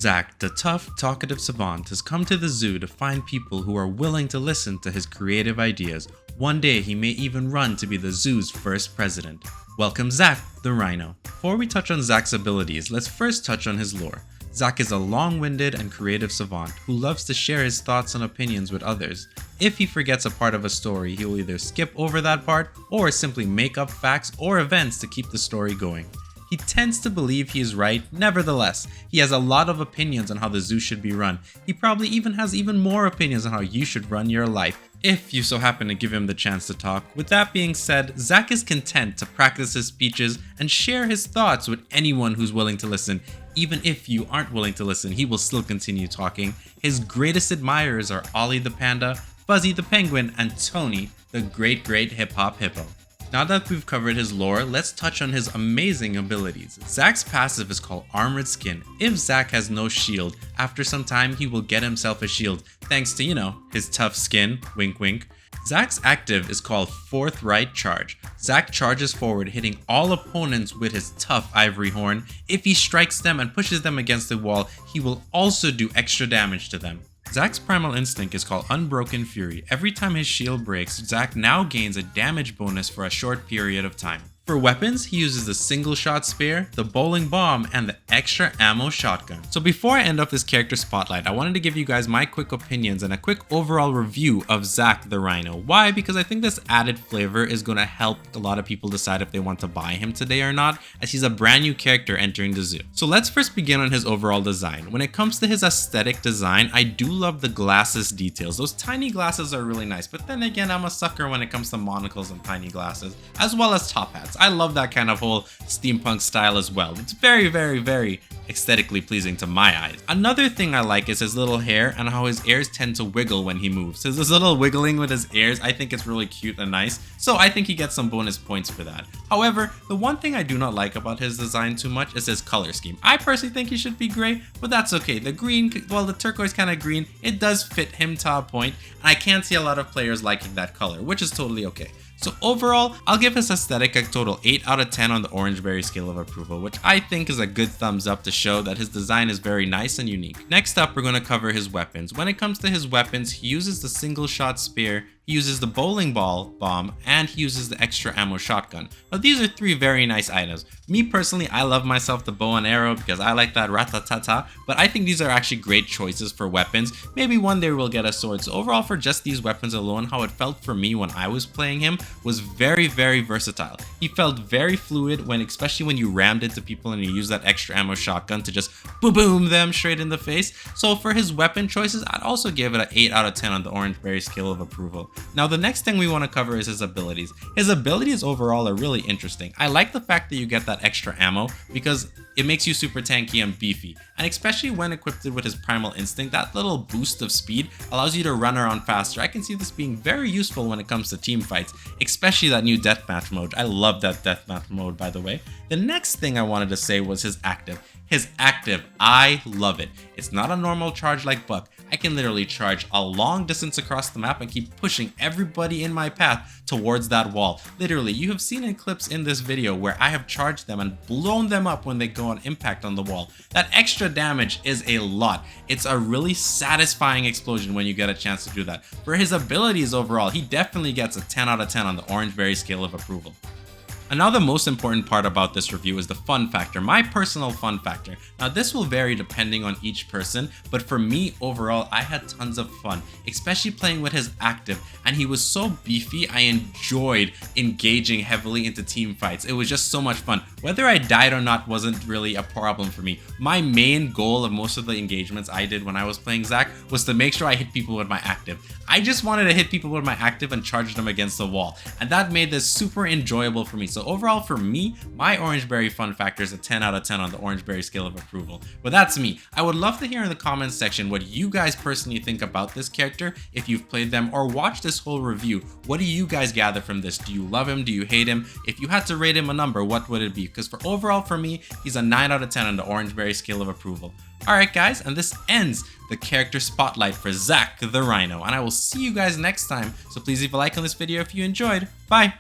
Zac, the tough, talkative savant, has come to the zoo to find people who are willing to listen to his creative ideas. One day he may even run to be the zoo's first president. Welcome Zac the Rhino. Before we touch on Zac's abilities, let's first touch on his lore. Zac is a long-winded and creative savant who loves to share his thoughts and opinions with others. If he forgets a part of a story, he will either skip over that part or simply make up facts or events to keep the story going. He tends to believe he is right, nevertheless, he has a lot of opinions on how the zoo should be run. He probably even has even more opinions on how you should run your life, if you so happen to give him the chance to talk. With that being said, Zac is content to practice his speeches and share his thoughts with anyone who's willing to listen. Even if you aren't willing to listen, he will still continue talking. His greatest admirers are Ollie the Panda, Fuzzy the Penguin, and Tony, the great hip-hop hippo. Now that we've covered his lore, let's touch on his amazing abilities. Zac's passive is called Armored Skin. If Zac has no shield, after some time he will get himself a shield, thanks to, his tough skin, wink wink. Zac's active is called Forthright Charge. Zac charges forward, hitting all opponents with his tough ivory horn. If he strikes them and pushes them against the wall, he will also do extra damage to them. Zac's primal instinct is called Unbroken Fury. Every time his shield breaks, Zac now gains a damage bonus for a short period of time. For weapons, he uses the single shot spear, the bowling bomb, and the extra ammo shotgun. So before I end off this character spotlight, I wanted to give you guys my quick opinions and a quick overall review of Zac the Rhino. Why? Because I think this added flavor is going to help a lot of people decide if they want to buy him today or not, as he's a brand new character entering the zoo. So let's first begin on his overall design. When it comes to his aesthetic design, I do love the glasses details. Those tiny glasses are really nice, but then again, I'm a sucker when it comes to monocles and tiny glasses, as well as top hats. I love that kind of whole steampunk style as well. It's very aesthetically pleasing to my eyes. Another thing I like is his little hair and how his ears tend to wiggle when he moves. So this little wiggling with his ears, I think it's really cute and nice. So I think he gets some bonus points for that. However, the one thing I do not like about his design too much is his color scheme. I personally think he should be gray, but that's okay. The green, well, the turquoise kind of green, it does fit him to a point, and I can't see a lot of players liking that color, which is totally okay. So overall, I'll give his aesthetic a total 8 out of 10 on the Orangberry scale of approval, which I think is a good thumbs up to show that his design is very nice and unique. Next up, we're going to cover his weapons. When it comes to his weapons, he uses the single shot spear, he uses the bowling ball bomb, and he uses the extra ammo shotgun. Now these are 3 very nice items. Me personally, I love myself the bow and arrow because I like that ratatata, but I think these are actually great choices for weapons. Maybe one day we'll get a sword. So overall, for just these weapons alone, how it felt for me when I was playing him was very versatile. He felt very fluid especially when you rammed into people and you use that extra ammo shotgun to just boom them straight in the face. So for his weapon choices, I'd also give it an 8 out of 10 on the Orangberry scale of approval. Now the next thing we want to cover is his abilities. His abilities overall are really interesting. I like the fact that you get that extra ammo because it makes you super tanky and beefy, and especially when equipped with his primal instinct, that little boost of speed allows you to run around faster. I can see this being very useful when it comes to team fights, especially that new deathmatch mode. I love that deathmatch mode, by the way. The next thing I wanted to say was his active. His active, I love it. It's not a normal charge like Buck. I can literally charge a long distance across the map and keep pushing everybody in my path towards that wall. Literally, you have seen in clips in this video where I have charged them and blown them up when they go on impact on the wall. That extra damage is a lot. It's a really satisfying explosion when you get a chance to do that. For his abilities overall, he definitely gets a 10 out of 10 on the Orangberry scale of approval. And now the most important part about this review is the fun factor, my personal fun factor. Now this will vary depending on each person, but for me overall, I had tons of fun, especially playing with his active, and he was so beefy, I enjoyed engaging heavily into team fights. It was just so much fun. Whether I died or not wasn't really a problem for me. My main goal of most of the engagements I did when I was playing Zac was to make sure I hit people with my active. I just wanted to hit people with my active and charge them against the wall, and that made this super enjoyable for me. So overall for me, my Orangberry fun factor is a 10 out of 10 on the Orangberry scale of approval. But that's me. I would love to hear in the comments section what you guys personally think about this character, if you've played them or watched this whole review. What do you guys gather from this? Do you love him? Do you hate him? If you had to rate him a number, what would it be? Because for overall for me, he's a 9 out of 10 on the Orangberry scale of approval. Alright guys, and this ends the character spotlight for Zac the Rhino, and I will see you guys next time. So please leave a like on this video if you enjoyed. Bye!